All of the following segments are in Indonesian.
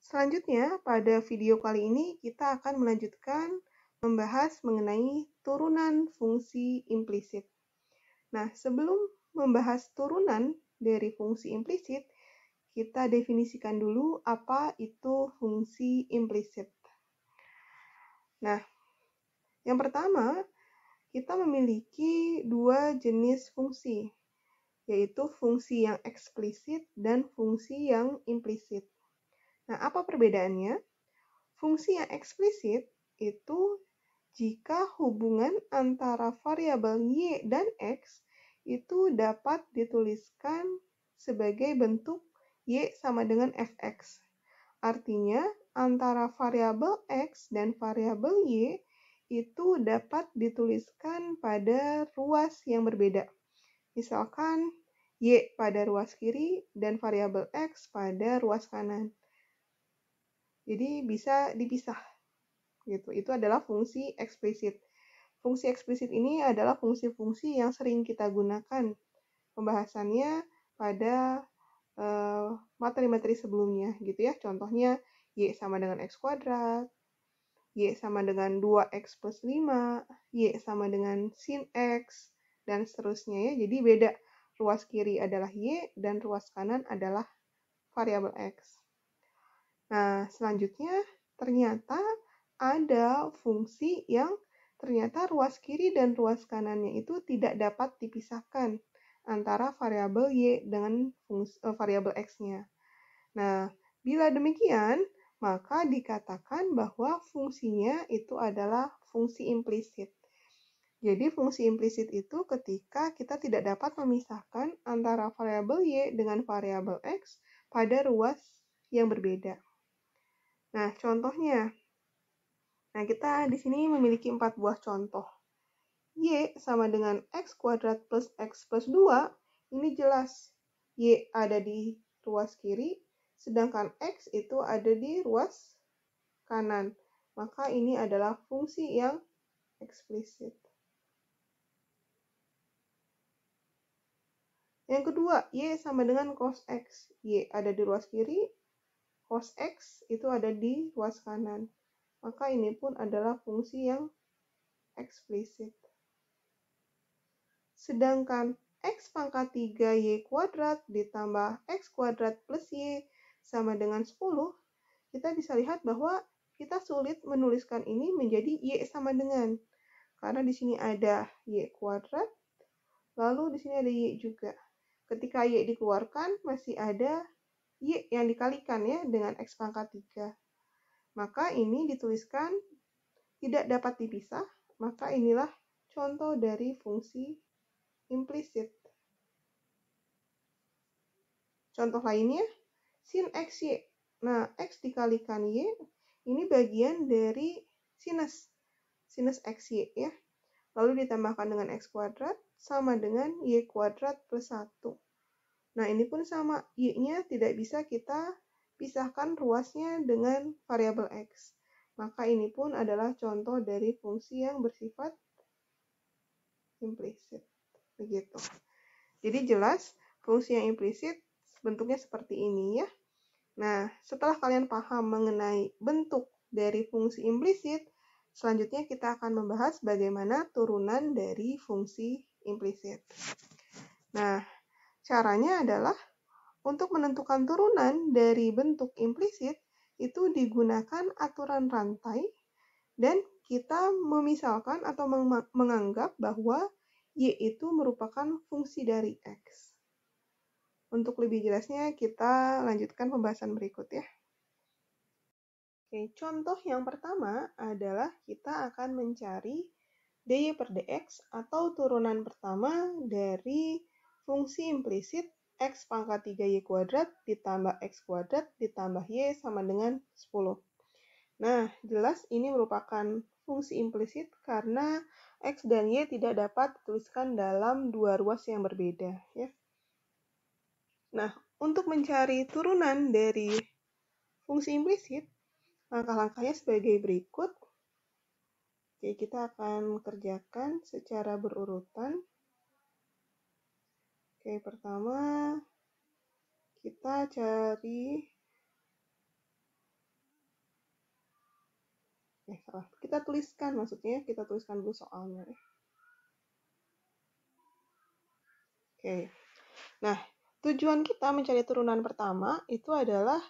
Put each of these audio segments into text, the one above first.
Selanjutnya, pada video kali ini kita akan melanjutkan membahas mengenai turunan fungsi implisit. Nah, sebelum membahas turunan dari fungsi implisit, kita definisikan dulu apa itu fungsi implisit. Nah, yang pertama, kita memiliki dua jenis fungsi, yaitu fungsi yang eksplisit dan fungsi yang implisit. Nah, apa perbedaannya? Fungsi yang eksplisit itu jika hubungan antara variabel y dan x itu dapat dituliskan sebagai bentuk y sama dengan fx. Artinya, antara variabel x dan variabel y itu dapat dituliskan pada ruas yang berbeda. Misalkan, y pada ruas kiri dan variabel x pada ruas kanan. Jadi bisa dipisah. Gitu. Itu adalah fungsi eksplisit. Fungsi eksplisit ini adalah fungsi-fungsi yang sering kita gunakan pembahasannya pada materi-materi sebelumnya gitu ya. Contohnya y sama dengan x kuadrat, y sama dengan 2x plus 5, y sama dengan sin x, dan seterusnya ya. Jadi beda. Ruas kiri adalah y dan ruas kanan adalah variabel x. Nah, selanjutnya ternyata ada fungsi yang ternyata ruas kiri dan ruas kanannya itu tidak dapat dipisahkan antara variabel y dengan variabel x-nya. Nah, bila demikian, maka dikatakan bahwa fungsinya itu adalah fungsi implisit. Jadi fungsi implisit itu ketika kita tidak dapat memisahkan antara variabel y dengan variabel x pada ruas yang berbeda. Nah, contohnya. Nah, kita di sini memiliki 4 buah contoh. Y sama dengan x kuadrat plus x plus 2, ini jelas. Y ada di ruas kiri, sedangkan x itu ada di ruas kanan. Maka ini adalah fungsi yang eksplisit. Yang kedua, y sama dengan cos x. Y ada di ruas kiri, cos x itu ada di ruas kanan. Maka ini pun adalah fungsi yang eksplisit. Sedangkan x pangkat 3y kuadrat ditambah x kuadrat plus y sama dengan 10, kita bisa lihat bahwa kita sulit menuliskan ini menjadi y sama dengan. Karena di sini ada y kuadrat, lalu di sini ada y juga. Ketika y dikeluarkan, masih ada y yang dikalikan ya dengan x pangkat 3. Maka ini dituliskan tidak dapat dipisah, maka inilah contoh dari fungsi implisit. Contoh lainnya, sin xy. Nah, x dikalikan y, ini bagian dari sinus xy ya. Lalu ditambahkan dengan x kuadrat sama dengan y kuadrat plus 1. Nah, ini pun sama, y-nya tidak bisa kita pisahkan ruasnya dengan variabel x. Maka ini pun adalah contoh dari fungsi yang bersifat implisit. Begitu. Jadi jelas, fungsi yang implisit bentuknya seperti ini ya. Nah, setelah kalian paham mengenai bentuk dari fungsi implisit, selanjutnya kita akan membahas bagaimana turunan dari fungsi implisit. Nah, caranya adalah untuk menentukan turunan dari bentuk implisit itu digunakan aturan rantai dan kita memisalkan atau menganggap bahwa y itu merupakan fungsi dari x. Untuk lebih jelasnya, kita lanjutkan pembahasan berikut ya. Oke, contoh yang pertama adalah kita akan mencari dy per dx atau turunan pertama dari fungsi implisit x pangkat 3y kuadrat ditambah x kuadrat ditambah y sama dengan 10. Nah, jelas ini merupakan fungsi implisit karena x dan y tidak dapat dituliskan dalam dua ruas yang berbeda ya. Nah, untuk mencari turunan dari fungsi implisit, langkah-langkahnya sebagai berikut. Oke, kita akan kerjakan secara berurutan. Oke, pertama kita cari kita tuliskan, maksudnya kita tuliskan dulu soalnya. Oke. Nah, tujuan kita mencari turunan pertama itu adalah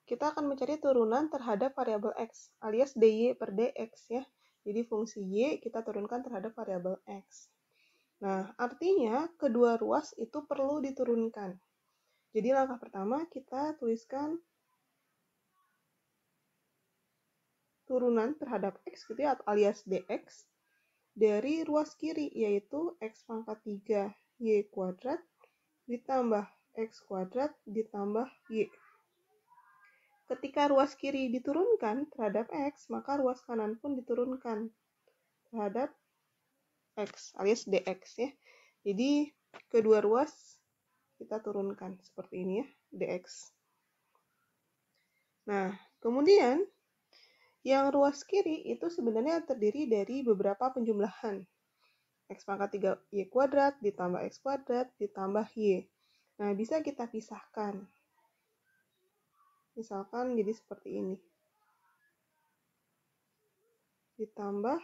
kita akan mencari turunan terhadap variabel x, alias dy per dx ya. Jadi fungsi y kita turunkan terhadap variabel x. Nah, artinya kedua ruas itu perlu diturunkan. Jadi langkah pertama kita tuliskan turunan terhadap x gitu ya, alias dx dari ruas kiri, yaitu x pangkat 3 y kuadrat ditambah x kuadrat ditambah y. Ketika ruas kiri diturunkan terhadap x, maka ruas kanan pun diturunkan terhadap x, alias dx ya. Jadi kedua ruas kita turunkan seperti ini ya, dx. Nah, kemudian yang ruas kiri itu sebenarnya terdiri dari beberapa penjumlahan. X pangkat 3 y kuadrat ditambah x kuadrat ditambah y. Nah, bisa kita pisahkan. Misalkan jadi seperti ini. Ditambah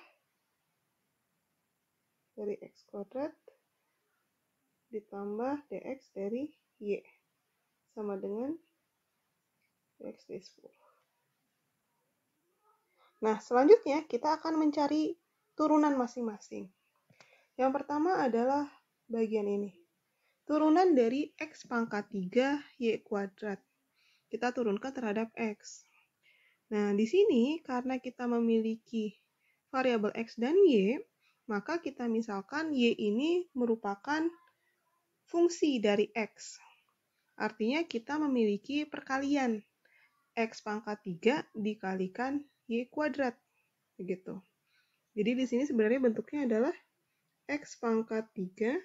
dari x kuadrat ditambah dx dari y sama dengan dx d10. Nah, selanjutnya kita akan mencari turunan masing-masing. Yang pertama adalah bagian ini. Turunan dari x pangkat 3 y kuadrat. Kita turunkan terhadap x. Nah, di sini karena kita memiliki variabel x dan y, maka kita misalkan y ini merupakan fungsi dari x. Artinya kita memiliki perkalian x pangkat 3 dikalikan y kuadrat. Begitu. Jadi di sini sebenarnya bentuknya adalah x pangkat 3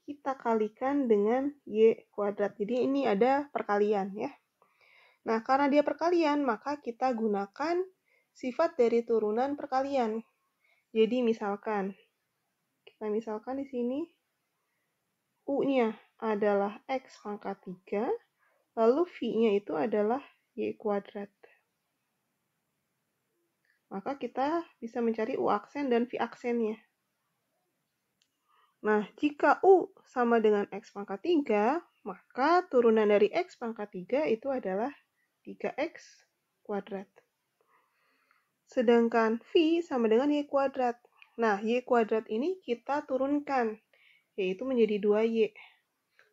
kita kalikan dengan y kuadrat. Jadi ini ada perkalian ya. Nah, karena dia perkalian, maka kita gunakan sifat dari turunan perkalian. Jadi misalkan, kita misalkan di sini U-nya adalah x pangkat 3, lalu V-nya itu adalah y kuadrat. Maka kita bisa mencari U aksen dan V aksennya. Nah, jika U sama dengan x pangkat 3, maka turunan dari x pangkat 3 itu adalah 3x kuadrat. Sedangkan V sama dengan y kuadrat. Nah, y kuadrat ini kita turunkan, yaitu menjadi 2y.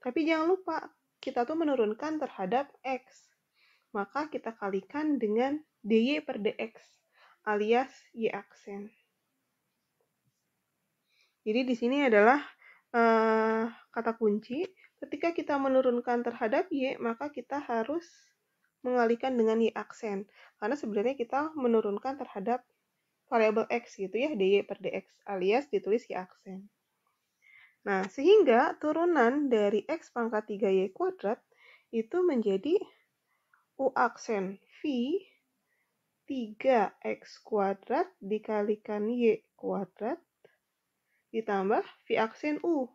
Tapi jangan lupa, kita tuh menurunkan terhadap x. Maka kita kalikan dengan dy per dx, alias y aksen. Jadi di sini adalah kata kunci. Ketika kita menurunkan terhadap y, maka kita harus mengalihkan dengan y aksen. Karena sebenarnya kita menurunkan terhadap variabel x gitu ya, dy per dx, alias ditulis y aksen. Nah, sehingga turunan dari x pangkat 3y kuadrat itu menjadi u aksen v 3x kuadrat dikalikan y kuadrat ditambah v aksen u,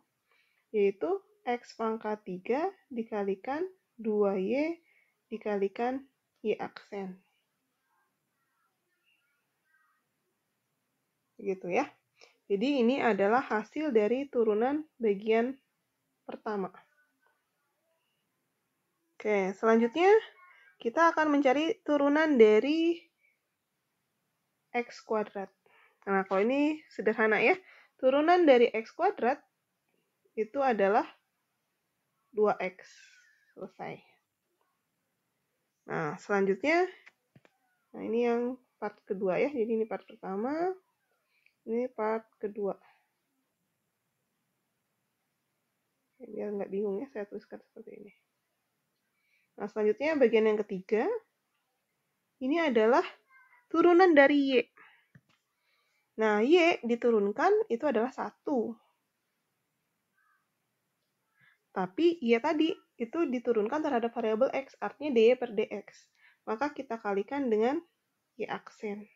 yaitu x pangkat 3 dikalikan 2y dikalikan y aksen. Gitu ya. Jadi ini adalah hasil dari turunan bagian pertama. Oke, selanjutnya kita akan mencari turunan dari x kuadrat. Nah, kalau ini sederhana ya. Turunan dari x kuadrat itu adalah 2x. Selesai. Nah, selanjutnya, nah ini yang part kedua ya. Jadi ini part pertama, ini part kedua. Biar nggak bingung ya, saya tuliskan seperti ini. Nah, selanjutnya bagian yang ketiga, ini adalah turunan dari y. Nah, y diturunkan itu adalah 1. Tapi y tadi itu diturunkan terhadap variabel x, artinya dy per dx. Maka kita kalikan dengan y aksen.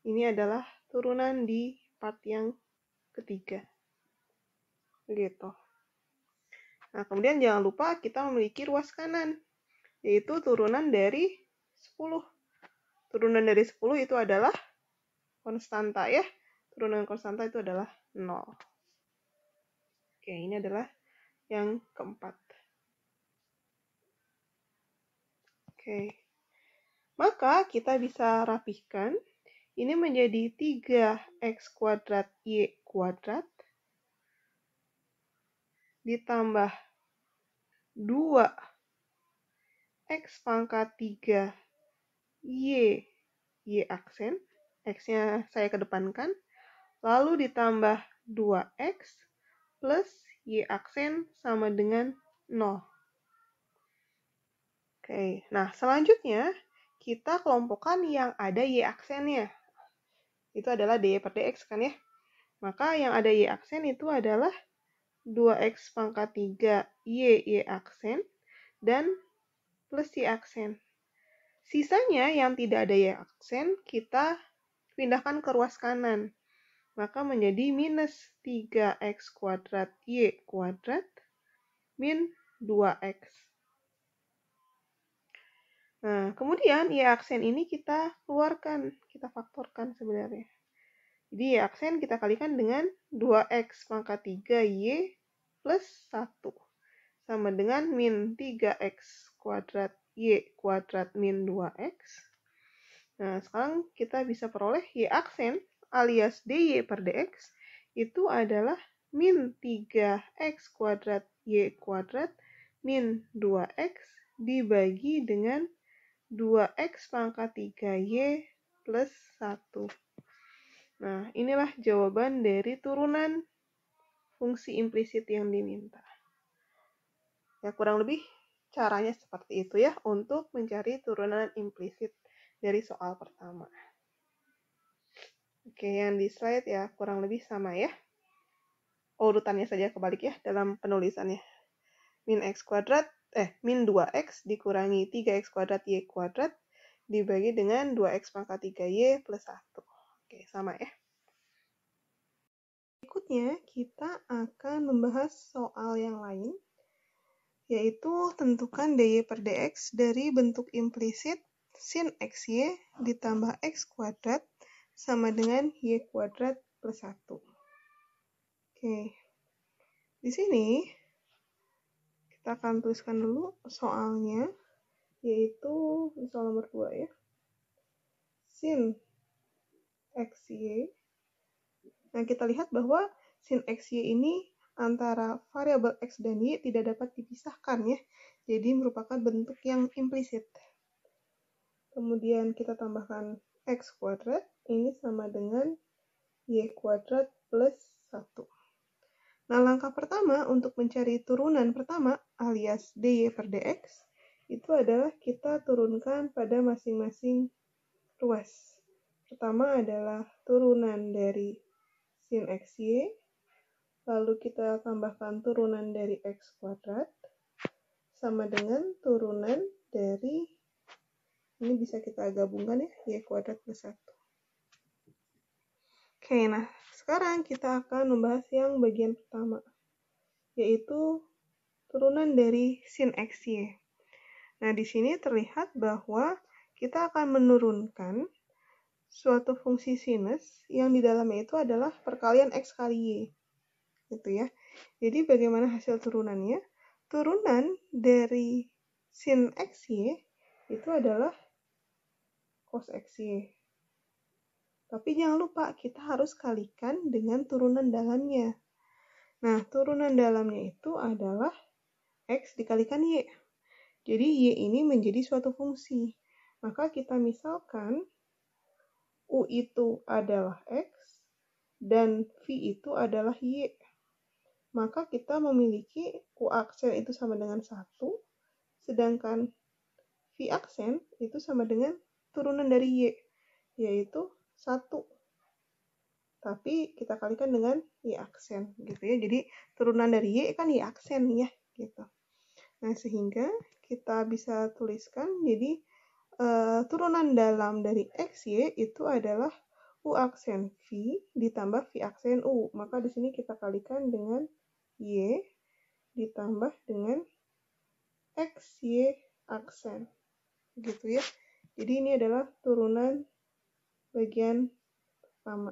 Ini adalah turunan di part yang ketiga. Begitu. Nah, kemudian jangan lupa kita memiliki ruas kanan. yaitu turunan dari 10. Turunan dari 10 itu adalah konstanta ya. Turunan konstanta itu adalah 0. Oke, ini adalah yang keempat. Oke. Maka kita bisa rapihkan. Ini menjadi 3x kuadrat y kuadrat ditambah 2x pangkat 3 y aksen. X-nya saya kedepankan. Lalu ditambah 2x plus y aksen sama dengan 0. Oke, nah selanjutnya kita kelompokkan yang ada y aksennya. Itu adalah dy per dx kan ya. Maka yang ada y aksen itu adalah 2x pangkat 3 y aksen dan plus y aksen. Sisanya yang tidak ada y aksen kita pindahkan ke ruas kanan. Maka menjadi minus 3x kuadrat y kuadrat min 2x. Nah, kemudian y aksen ini kita keluarkan, kita faktorkan sebenarnya. Jadi y aksen kita kalikan dengan 2x pangkat 3y plus 1. Sama dengan min 3x kuadrat y kuadrat min 2x. Nah, sekarang kita bisa peroleh y aksen alias dy per dx itu adalah min 3x kuadrat y kuadrat min 2x dibagi dengan 2x pangkat 3y plus 1. Nah, inilah jawaban dari turunan fungsi implisit yang diminta. Ya, kurang lebih caranya seperti itu ya untuk mencari turunan implisit dari soal pertama. Oke, yang di slide ya kurang lebih sama ya. Urutannya saja kebalik ya dalam penulisannya. Min 2x dikurangi 3x kuadrat y kuadrat dibagi dengan 2x pangkat 3y plus 1. Oke, sama ya. Berikutnya, kita akan membahas soal yang lain, yaitu tentukan dy per dx dari bentuk implisit sin xy ditambah x kuadrat sama dengan y kuadrat plus 1. Oke, di sini kita akan tuliskan dulu soalnya, yaitu soal nomor 2 ya. Sin xy. Nah, kita lihat bahwa sin xy ini antara variabel x dan y tidak dapat dipisahkan ya. Jadi merupakan bentuk yang implisit. Kemudian kita tambahkan x kuadrat, ini sama dengan y kuadrat plus 1. Nah, langkah pertama untuk mencari turunan pertama alias dy per dx itu adalah kita turunkan pada masing-masing ruas. Pertama adalah turunan dari sin xy, lalu kita tambahkan turunan dari x kuadrat, sama dengan turunan dari, ini bisa kita gabungkan ya, y kuadrat plus 1. Oke, nah sekarang kita akan membahas yang bagian pertama, yaitu turunan dari sin xy. Nah, di sini terlihat bahwa kita akan menurunkan suatu fungsi sinus yang di dalamnya itu adalah perkalian x kali y. Gitu ya. Jadi bagaimana hasil turunannya? Turunan dari sin xy itu adalah cos xy. Tapi jangan lupa kita harus kalikan dengan turunan dalamnya. Nah, turunan dalamnya itu adalah x dikalikan y. Jadi y ini menjadi suatu fungsi. Maka kita misalkan U itu adalah X, dan V itu adalah Y. Maka kita memiliki U aksen itu sama dengan 1, sedangkan V aksen itu sama dengan turunan dari Y, yaitu 1. Tapi kita kalikan dengan Y aksen, gitu ya. Jadi turunan dari Y kan Y aksen ya, gitu. Nah, sehingga kita bisa tuliskan, jadi turunan dalam dari XY itu adalah U aksen V ditambah V aksen U. Maka di sini kita kalikan dengan Y ditambah dengan XY aksen. Gitu ya. Jadi ini adalah turunan bagian pertama.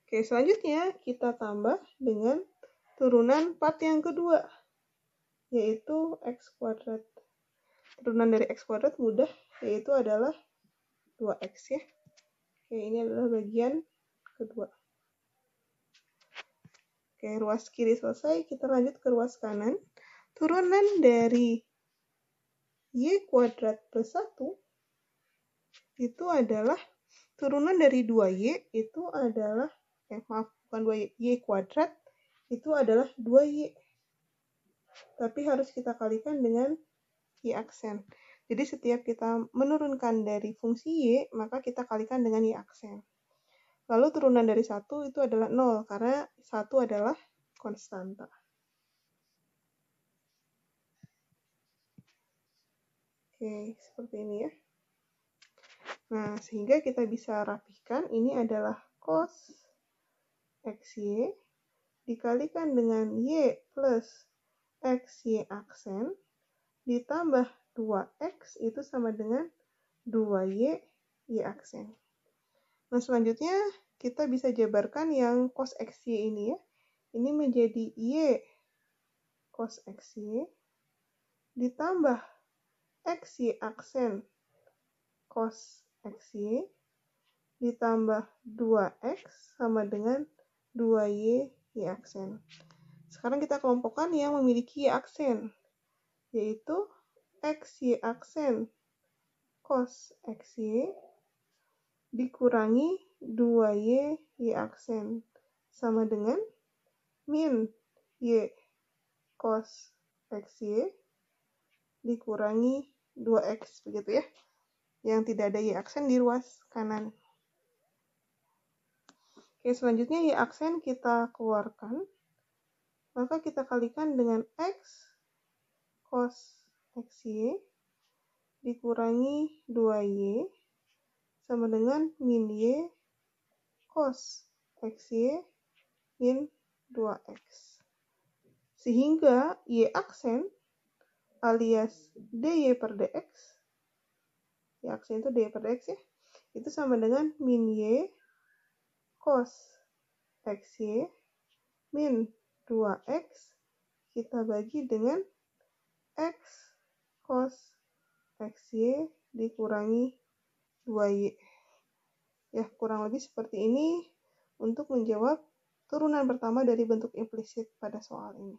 Oke, selanjutnya kita tambah dengan turunan part yang kedua, yaitu x kuadrat. Turunan dari x kuadrat mudah, yaitu adalah 2x ya. Oke, ini adalah bagian kedua. Oke, ruas kiri selesai, kita lanjut ke ruas kanan. Turunan dari y kuadrat plus 1 itu adalah turunan dari 2y itu adalah bukan 2y, y kuadrat itu adalah 2y. Tapi harus kita kalikan dengan y aksen. Jadi setiap kita menurunkan dari fungsi y, maka kita kalikan dengan y aksen. Lalu turunan dari 1 itu adalah 0, karena 1 adalah konstanta. Oke, seperti ini ya. Nah, sehingga kita bisa rapihkan, ini adalah cos xy dikalikan dengan y plus xy aksen ditambah 2x itu sama dengan 2y y aksen. Nah, selanjutnya kita bisa jabarkan yang cos xy ini ya. Ini menjadi y cos xy ditambah xy aksen cos xy ditambah 2x sama dengan 2y y aksen. Sekarang kita kelompokkan yang memiliki y aksen, yaitu xy aksen cos xy dikurangi 2y y aksen sama dengan min y cos xy dikurangi 2x, begitu ya. Yang tidak ada y aksen di ruas kanan. Oke, selanjutnya y aksen kita keluarkan. Maka kita kalikan dengan x cos xy dikurangi 2y sama dengan min y cos xy min 2x. Sehingga y aksen alias dy per dx, y aksen itu dy per dx ya, itu sama dengan min y cos xy min 2x kita bagi dengan x cos xy dikurangi 2y. Ya, kurang lebih seperti ini untuk menjawab turunan pertama dari bentuk implisit pada soal ini.